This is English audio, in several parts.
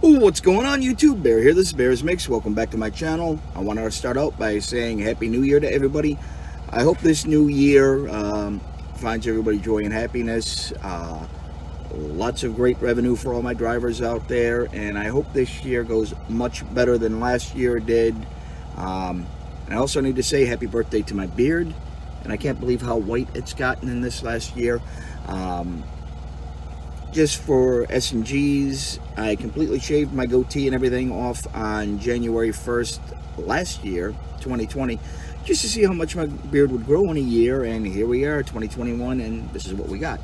Ooh, what's going on, YouTube? Bear here. This is Bear's Mix. Welcome back to my channel. I wanted to start out by saying Happy New Year to everybody. I hope this new year finds everybody joy and happiness. Lots of great revenue for all my drivers out there, and I hope this year goes much better than last year did. I also need to say happy birthday to my beard, and I can't believe how white it's gotten in this last year. Just for S&Gs, I completely shaved my goatee and everything off on January 1st last year, 2020, just to see how much my beard would grow in a year, and here we are, 2021, and this is what we got.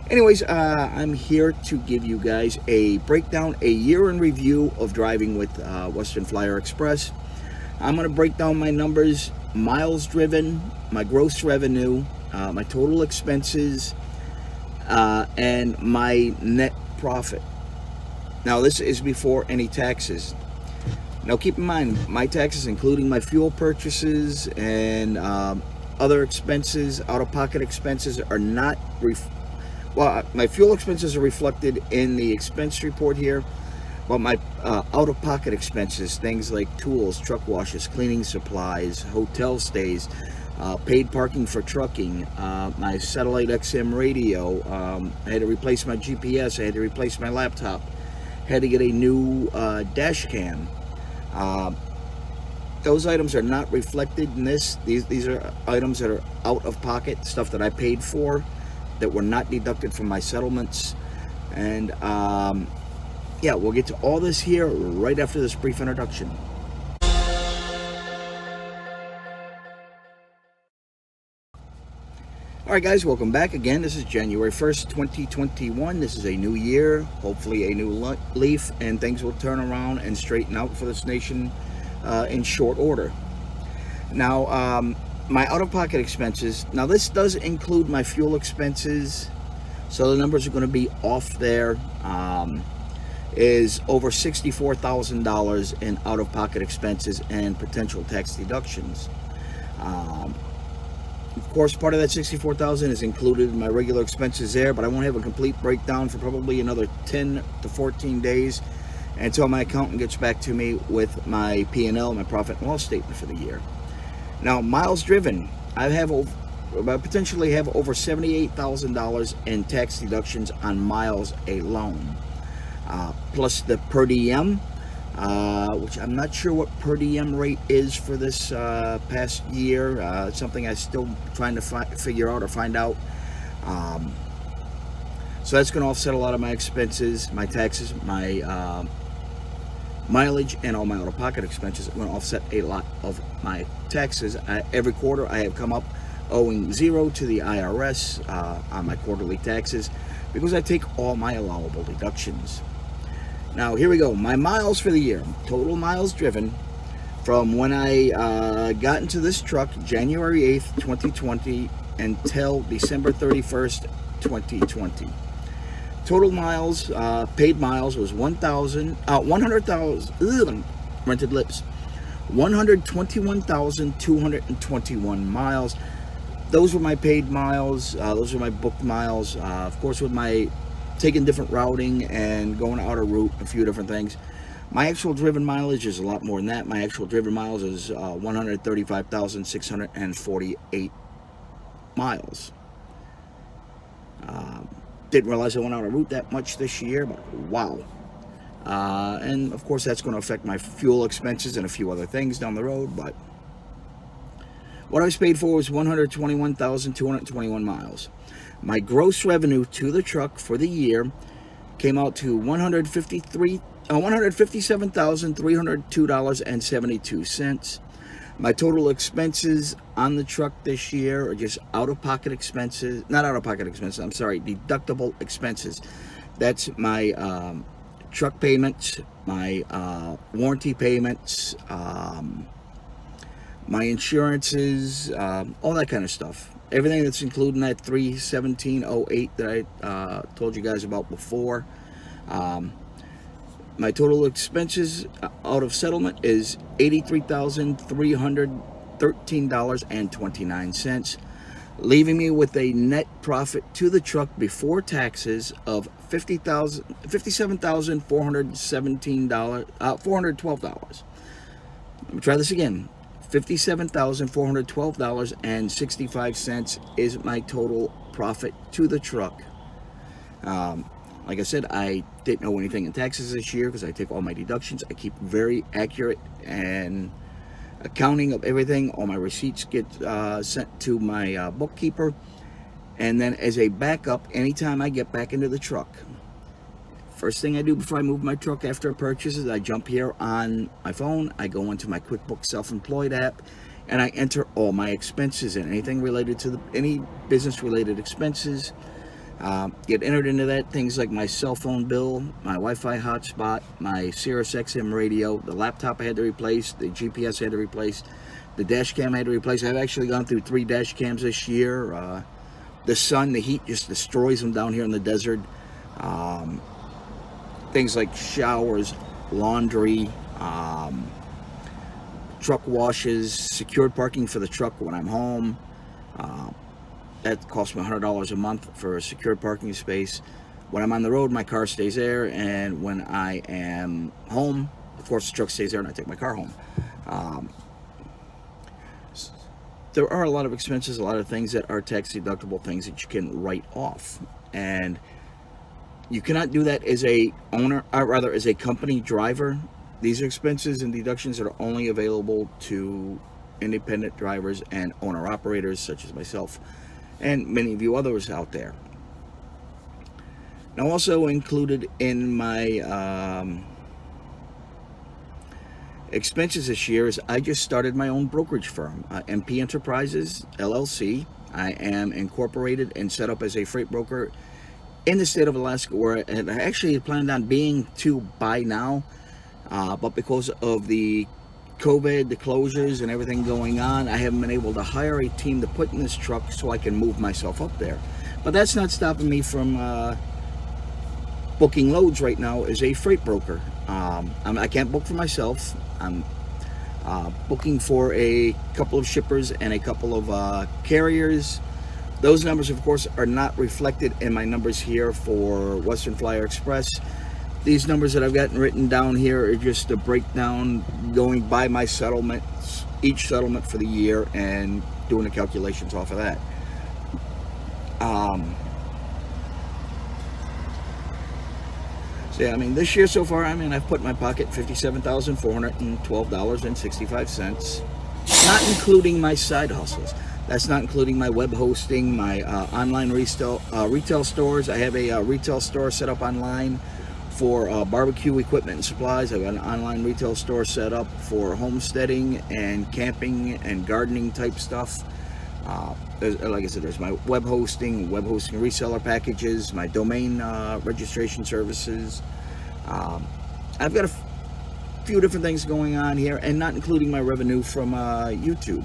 Anyways, I'm here to give you guys a breakdown, a year in review of driving with Western Flyer Xpress. I'm going to break down my numbers, miles driven, my gross revenue, my total expenses, and my net profit. Now, this is before any taxes. Now, keep in mind, my taxes, including my fuel purchases and other expenses, out-of-pocket expenses, are not well, my fuel expenses are reflected in the expense report here, but my out-of-pocket expenses, things like tools, truck washes, cleaning supplies, hotel stays, paid parking for trucking, my satellite XM radio, I had to replace my GPS, I had to replace my laptop, had to get a new dash cam. Those items are not reflected in this. These are items that are out of pocket, stuff that I paid for, that were not deducted from my settlements. And yeah, we'll get to all this here right after this brief introduction. Alright guys, welcome back again. This is January 1st, 2021. This is a new year, hopefully a new leaf, and things will turn around and straighten out for this nation in short order. Now, my out-of-pocket expenses, now this does include my fuel expenses, so the numbers are going to be off there, is over $64,000 in out-of-pocket expenses and potential tax deductions. Of course, part of that $64,000 is included in my regular expenses there, but I won't have a complete breakdown for probably another 10 to 14 days until my accountant gets back to me with my P&L, my profit and loss statement for the year. Now, miles driven, I potentially have over $78,000 in tax deductions on miles alone, plus the per diem, which I'm not sure what per diem rate is for this past year. It's something I'm still trying to figure out or find out. So that's going to offset a lot of my expenses, my taxes, my mileage, and all my out-of-pocket expenses. Are going to offset a lot of my taxes. Every quarter I have come up owing zero to the IRS on my quarterly taxes because I take all my allowable deductions. Now, here we go. My miles for the year. Total miles driven from when I got into this truck, January 8th, 2020, until December 31st, 2020. Total miles, paid miles, was 100,000, rented lips, 121,221 miles. Those were my paid miles. Those were my booked miles. Of course, with my taking different routing and going out of route, a few different things. My actual driven mileage is a lot more than that. My actual driven miles is 135,648 miles. Didn't realize I went out of route that much this year, but wow. And of course that's going to affect my fuel expenses and a few other things down the road, but what I was paid for was 121,221 miles. My gross revenue to the truck for the year came out to $157,302.72. My total expenses on the truck this year are just out-of-pocket expenses, not out-of-pocket expenses, I'm sorry, deductible expenses. That's my truck payments, my warranty payments, my insurances, all that kind of stuff. Everything that's included in that 31708 that I told you guys about before. My total expenses out of settlement is $83,313.29, leaving me with a net profit to the truck before taxes of $412. Let me try this again. $57,412.65 is my total profit to the truck. Like I said, I didn't owe anything in taxes this year because I take all my deductions. I keep very accurate and accounting of everything. All my receipts get sent to my bookkeeper. And then as a backup, anytime I get back into the truck, first thing I do before I move my truck after a purchase is I jump here on my phone. I go into my QuickBooks Self-Employed app, and I enter all my expenses and anything related to any business-related expenses. Get entered into that. Things like my cell phone bill, my Wi-Fi hotspot, my Sirius XM radio, the laptop I had to replace, the GPS I had to replace, the dash cam I had to replace. I've actually gone through 3 dash cams this year. The sun, the heat just destroys them down here in the desert. Things like showers, laundry, truck washes, secured parking for the truck when I'm home. That costs me $100 a month for a secured parking space. When I'm on the road, my car stays there, and when I am home, of course the truck stays there and I take my car home. There are a lot of expenses, a lot of things that are tax deductible, things that you can write off, and you cannot do that as a owner, or rather as a company driver. These are expenses and deductions that are only available to independent drivers and owner-operators such as myself and many of you others out there. Now, also included in my expenses this year is I just started my own brokerage firm, MP Enterprises, LLC. I am incorporated and set up as a freight broker in the state of Alaska, where I actually planned on being to by now, but because of the COVID, the closures and everything going on, I haven't been able to hire a team to put in this truck so I can move myself up there. But that's not stopping me from booking loads right now as a freight broker. I can't book for myself. I'm booking for a couple of shippers and a couple of carriers. Those numbers, of course, are not reflected in my numbers here for Western Flyer Xpress. These numbers that I've gotten written down here are just a breakdown going by my settlements, each settlement for the year, and doing the calculations off of that. So yeah, I mean, this year so far, I've put in my pocket $57,412.65, not including my side hustles. That's not including my web hosting, my online retail stores. I have a retail store set up online for barbecue equipment and supplies. I've got an online retail store set up for homesteading and camping and gardening type stuff. Like I said, there's my web hosting reseller packages, my domain registration services. I've got a few different things going on here, and not including my revenue from YouTube.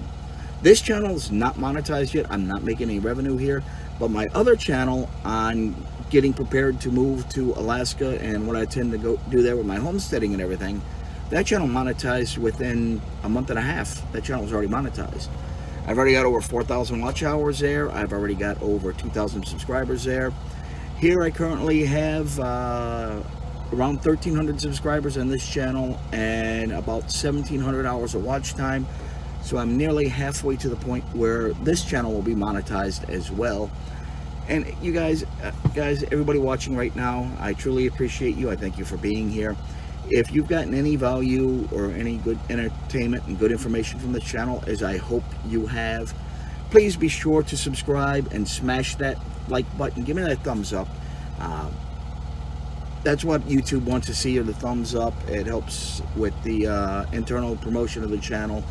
This channel is not monetized yet. I'm not making any revenue here, but my other channel on getting prepared to move to Alaska and what I tend to go do there with my homesteading and everything, that channel monetized within a month and a half. That channel was already monetized. I've already got over 4,000 watch hours there. I've already got over 2,000 subscribers there. Here I currently have around 1,300 subscribers on this channel and about 1,700 hours of watch time. So I'm nearly halfway to the point where this channel will be monetized as well. And you guys, everybody watching right now, I truly appreciate you. I thank you for being here. If you've gotten any value or any good entertainment and good information from this channel, as I hope you have, please be sure to subscribe and smash that like button. Give me that thumbs up. That's what YouTube wants to see, the thumbs up. It helps with the internal promotion of the channel.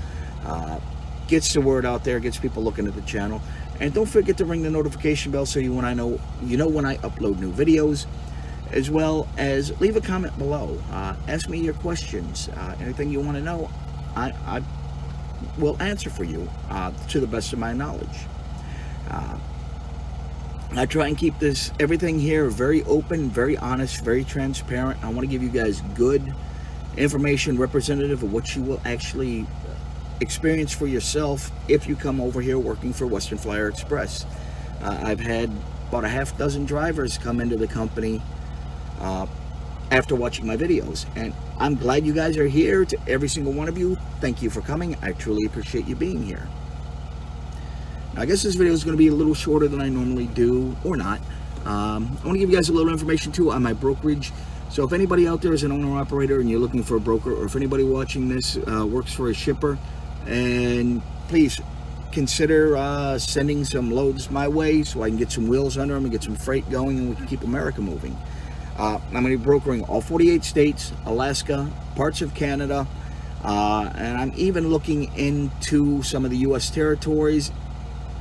Gets the word out there, gets people looking at the channel. And don't forget to ring the notification bell so you know when I upload new videos, as well as leave a comment below. Ask me your questions. Anything you want to know, I will answer for you to the best of my knowledge. I try and keep everything here very open, very honest, very transparent. I want to give you guys good information representative of what you will actually experience for yourself if you come over here working for Western Flyer Xpress. I've had about a half dozen drivers come into the company after watching my videos. And I'm glad you guys are here. To every single one of you, thank you for coming. I truly appreciate you being here. Now, I guess this video is going to be a little shorter than I normally do, or not. I want to give you guys a little information too on my brokerage. So if anybody out there is an owner-operator and you're looking for a broker, or if anybody watching this works for a shipper, and please consider sending some loads my way so I can get some wheels under them and get some freight going, and we can keep America moving. I'm going to be brokering all 48 states, Alaska, parts of Canada, and I'm even looking into some of the U.S. territories,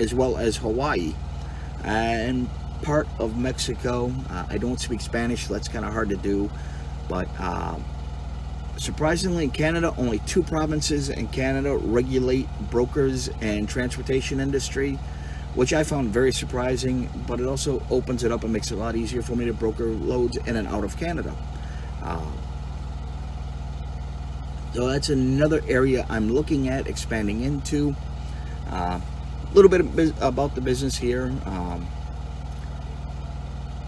as well as Hawaii and part of Mexico. I don't speak Spanish, so that's kind of hard to do, but surprisingly in Canada, only 2 provinces in Canada regulate brokers and transportation industry, which I found very surprising, but it also opens it up and makes it a lot easier for me to broker loads in and out of Canada. So that's another area I'm looking at expanding into. A little bit about the business here.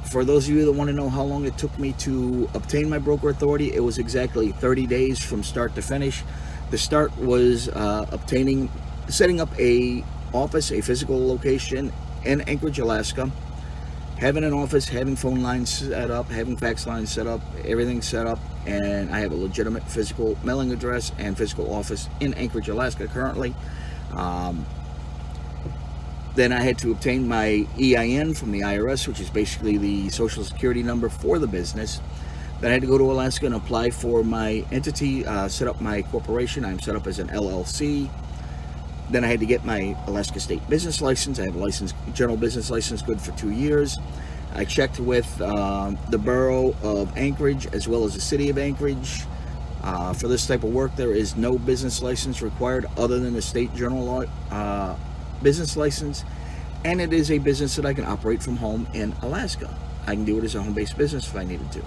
For those of you that want to know how long it took me to obtain my broker authority, it was exactly 30 days from start to finish. The start was setting up a office, a physical location in Anchorage, Alaska, having an office, having phone lines set up, having fax lines set up, everything set up, and I have a legitimate physical mailing address and physical office in Anchorage, Alaska currently. Then I had to obtain my EIN from the IRS, which is basically the social security number for the business. Then I had to go to Alaska and apply for my entity, set up my corporation. I'm set up as an LLC. Then I had to get my Alaska State business license. I have a license, general business license, good for 2 years. I checked with the borough of Anchorage as well as the city of Anchorage. For this type of work, there is no business license required other than the state general law business license, and it is a business that I can operate from home in Alaska. I can do it as a home-based business if I needed to,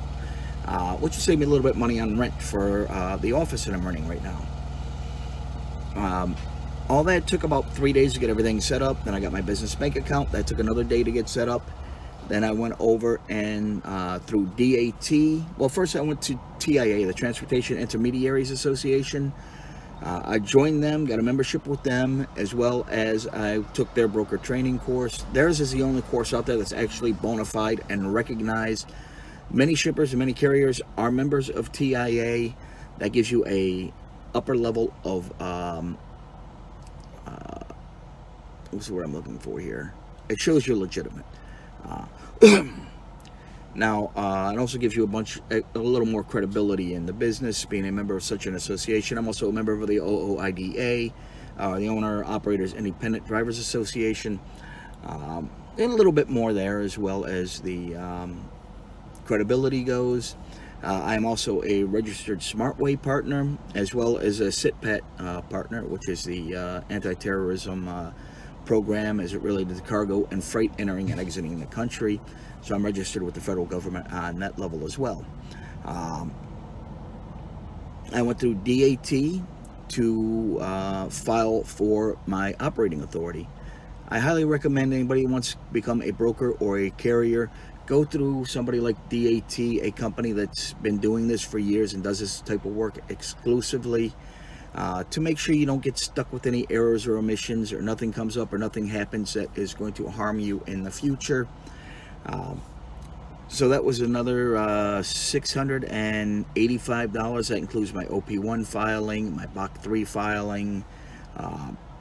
which will save me a little bit of money on rent for the office that I'm running right now. All that took about 3 days to get everything set up. Then I got my business bank account. That took another day to get set up. Then I went over and through DAT. Well, first I went to TIA, the Transportation Intermediaries Association. I joined them, got a membership with them, as well as I took their broker training course. Theirs is the only course out there that's actually bona fide and recognized. Many shippers and many carriers are members of TIA. That gives you a upper level of what's the word I'm looking for here? It shows you're legitimate. Now, it also gives you a little more credibility in the business, being a member of such an association. I'm also a member of the OOIDA, the Owner Operators Independent Drivers Association, and a little bit more there as well as the credibility goes. I'm also a registered SmartWay partner, as well as a SITPAT partner, which is the anti-terrorism program as it related to cargo and freight entering and exiting the country. So I'm registered with the federal government on that level as well. I went through DAT to file for my operating authority. I highly recommend anybody who wants to become a broker or a carrier, go through somebody like DAT, a company that's been doing this for years and does this type of work exclusively, to make sure you don't get stuck with any errors or omissions, or nothing comes up or nothing happens that is going to harm you in the future. So that was another $685. That includes my OP1 filing, my BOC 3 filing,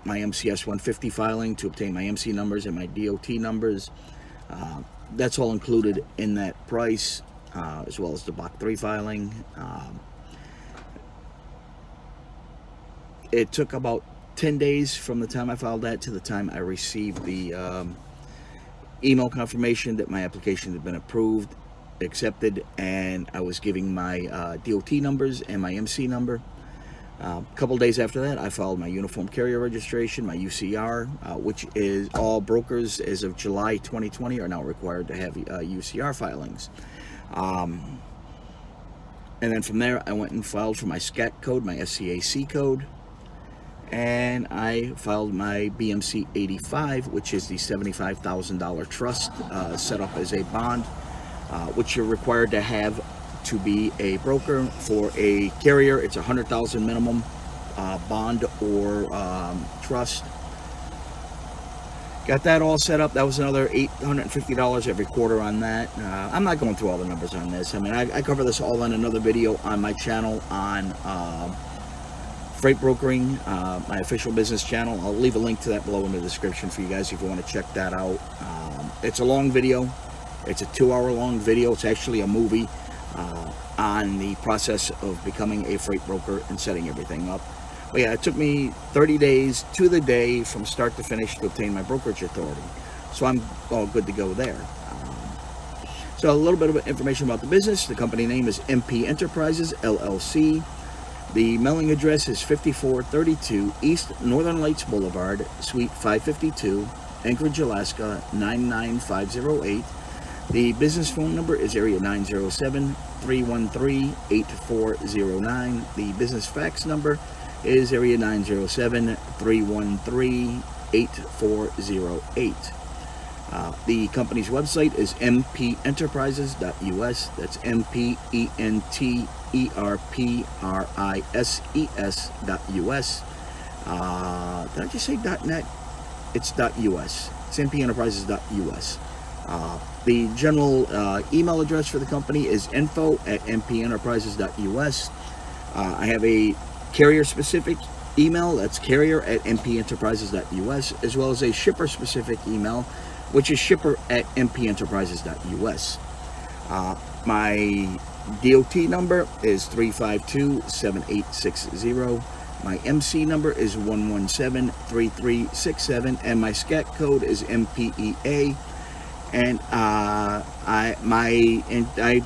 my MCS 150 filing to obtain my MC numbers and my DOT numbers. That's all included in that price, as well as the BOC 3 filing. It took about 10 days from the time I filed that to the time I received the email confirmation that my application had been approved, accepted, and I was giving my DOT numbers and my MC number. A couple days after that, I filed my uniform carrier registration, my UCR, which is all brokers as of July 2020 are now required to have UCR filings. And then from there, I went and filed for my SCAC code, my SCAC code, and I filed my BMC 85, which is the $75,000 trust set up as a bond which you're required to have to be a broker. For a carrier, it's $100,000 minimum bond or trust. Got that all set up. That was another $850 every quarter on that. I'm not going through all the numbers on this. I mean, I cover this all in another video on my channel on freight brokering, my official business channel. I'll leave a link to that below in the description for you guys if you want to check that out. It's a long video. It's a 2-hour long video. It's actually a movie on the process of becoming a freight broker and setting everything up. But yeah, it took me 30 days to the day from start to finish to obtain my brokerage authority. So I'm all good to go there. So a little bit of information about the business. The company name is MP Enterprises, LLC. The mailing address is 5432 East Northern Lights Boulevard, Suite 552, Anchorage, Alaska, 99508. The business phone number is area 907-313-8409. The business fax number is area 907-313-8408. The company's website is mpenterprises.us. That's mpenterprises.us. Did I just say .net? It's .us. It's mpenterprises.us. The general email address for the company is info@mpenterprises.us. I have a carrier-specific email, that's carrier@mpenterprises.us, as well as a shipper-specific email, which is shipper@mpenterprises.us. My DOT number is 352-7860. My MC number is 117-3367, and my SCAT code is MPEA. And I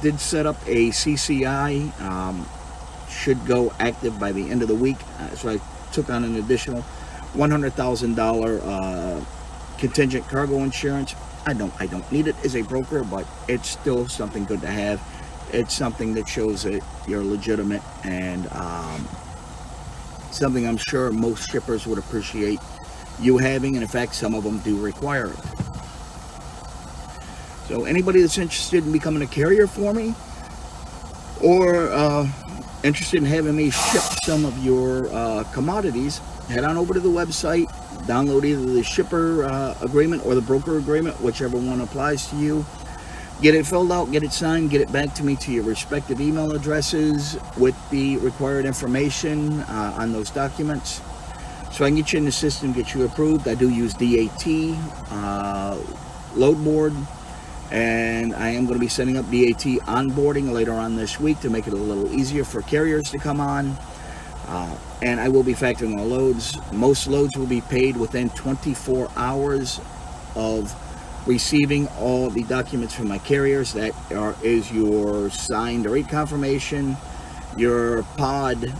did set up a CCI. Should go active by the end of the week. So I took on an additional $100,000 contingent cargo insurance. I don't need it as a broker, but it's still something good to have. It's something that shows that you're legitimate, and something I'm sure most shippers would appreciate you having, and in fact some of them do require it. So anybody that's interested in becoming a carrier for me, or interested in having me ship some of your commodities, head on over to the website, download either the shipper agreement or the broker agreement, whichever one applies to you. Get it filled out, get it signed, get it back to me to your respective email addresses with the required information on those documents, so I can get you in the system, get you approved. I do use DAT, load board, and I am going to be setting up DAT onboarding later on this week to make it a little easier for carriers to come on. And I will be factoring all loads. Most loads will be paid within 24 hours of receiving all the documents from my carriers. That is your signed rate confirmation, your pod,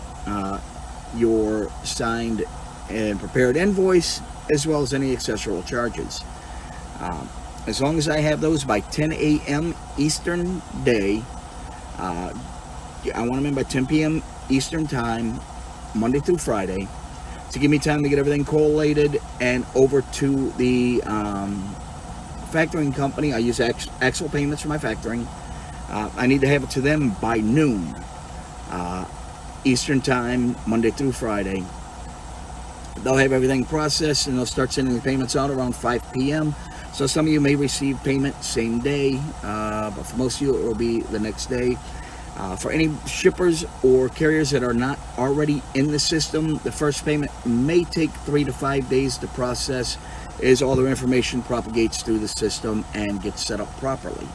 your signed and prepared invoice, as well as any accessory charges. As long as I have those by 10 a.m. Eastern Day, I want them in by 10 p.m. Eastern Time, Monday through Friday, to give me time to get everything collated and over to the factoring company. I use Axle Payments for my factoring. I need to have it to them by noon Eastern Time, Monday through Friday. They'll have everything processed, and they'll start sending the payments out around 5 p.m. So some of you may receive payment same day, but for most of you it will be the next day. For any shippers or carriers that are not already in the system, the first payment may take 3 to 5 days to process, as all their information propagates through the system and gets set up properly.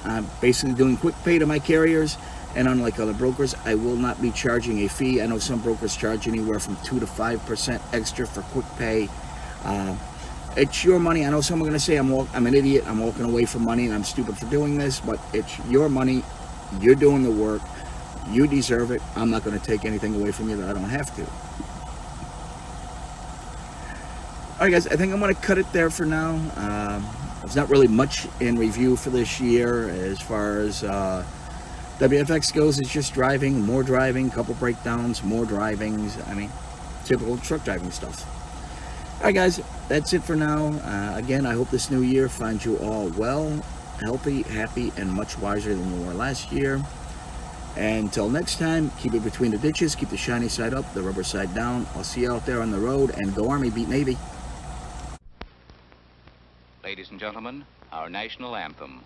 I'm basically doing quick pay to my carriers, and unlike other brokers, I will not be charging a fee. I know some brokers charge anywhere from 2 to 5% extra for quick pay. It's your money. I know some are going to say I'm an idiot, I'm walking away from money, and I'm stupid for doing this, but it's your money. You're doing the work. You deserve it. I'm not going to take anything away from you that I don't have to. Alright guys, I think I'm going to cut it there for now. There's not really much in review for this year as far as WFX goes. It's just driving, more driving, couple breakdowns, more drivings. I mean, typical truck driving stuff. Alright guys, that's it for now. Again, I hope this new year finds you all well healthy, happy, and much wiser than you were last year. And until next time, keep it between the ditches, keep the shiny side up, the rubber side down. I'll see you out there on the road, and go Army, beat Navy. Ladies and gentlemen, our national anthem.